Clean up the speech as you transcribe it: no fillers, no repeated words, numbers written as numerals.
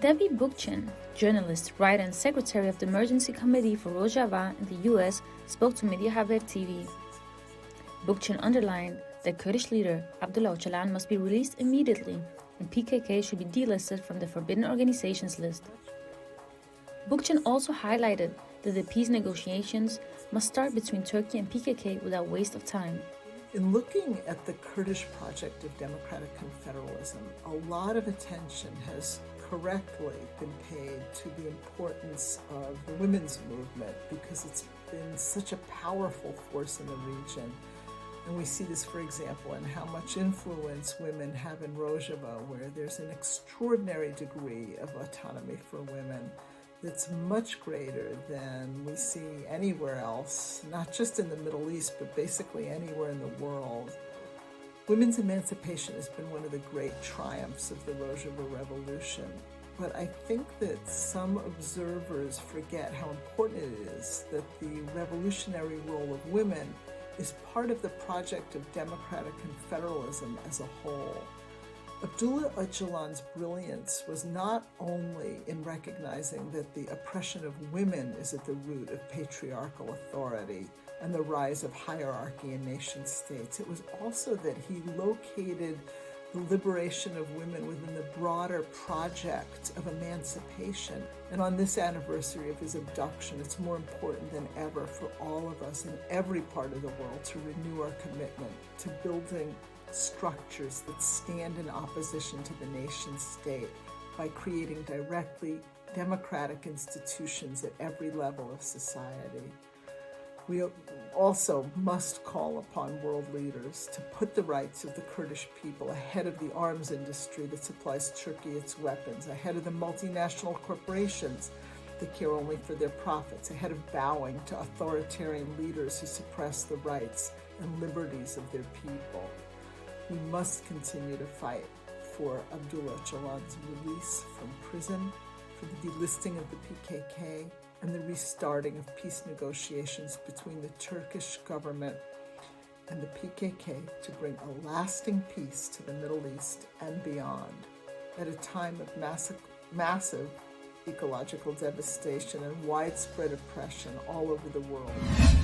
Debbie Bookchin, journalist, writer, and secretary of the Emergency Committee for Rojava in the U.S., spoke to Medya TV. Bookchin underlined that Kurdish leader Abdullah Öcalan must be released immediately and PKK should be delisted from the forbidden organizations list. Bookchin also highlighted that the peace negotiations must start between Turkey and PKK without waste of time. In looking at the Kurdish project of democratic confederalism, a lot of attention has correctly been paid to the importance of the women's movement because it's been such a powerful force in the region. And we see this, for example, in how much influence women have in Rojava, where there's an extraordinary degree of autonomy for women that's much greater than we see anywhere else, not just in the Middle East, but basically anywhere in the world. Women's emancipation has been one of the great triumphs of the Rojava Revolution. But I think that some observers forget how important it is that the revolutionary role of women is part of the project of democratic confederalism as a whole. Abdullah Öcalan's brilliance was not only in recognizing that the oppression of women is at the root of patriarchal authority and the rise of hierarchy in nation states, it was also that he located the liberation of women within the broader project of emancipation. And on this anniversary of his abduction, it's more important than ever for all of us in every part of the world to renew our commitment to building structures that stand in opposition to the nation state by creating directly democratic institutions at every level of society. We also must call upon world leaders to put the rights of the Kurdish people ahead of the arms industry that supplies Turkey its weapons, ahead of the multinational corporations that care only for their profits, ahead of bowing to authoritarian leaders who suppress the rights and liberties of their people. We must continue to fight for Abdullah Öcalan's release from prison, for the delisting of the PKK, and the restarting of peace negotiations between the Turkish government and the PKK to bring a lasting peace to the Middle East and beyond, at a time of massive ecological devastation and widespread oppression all over the world.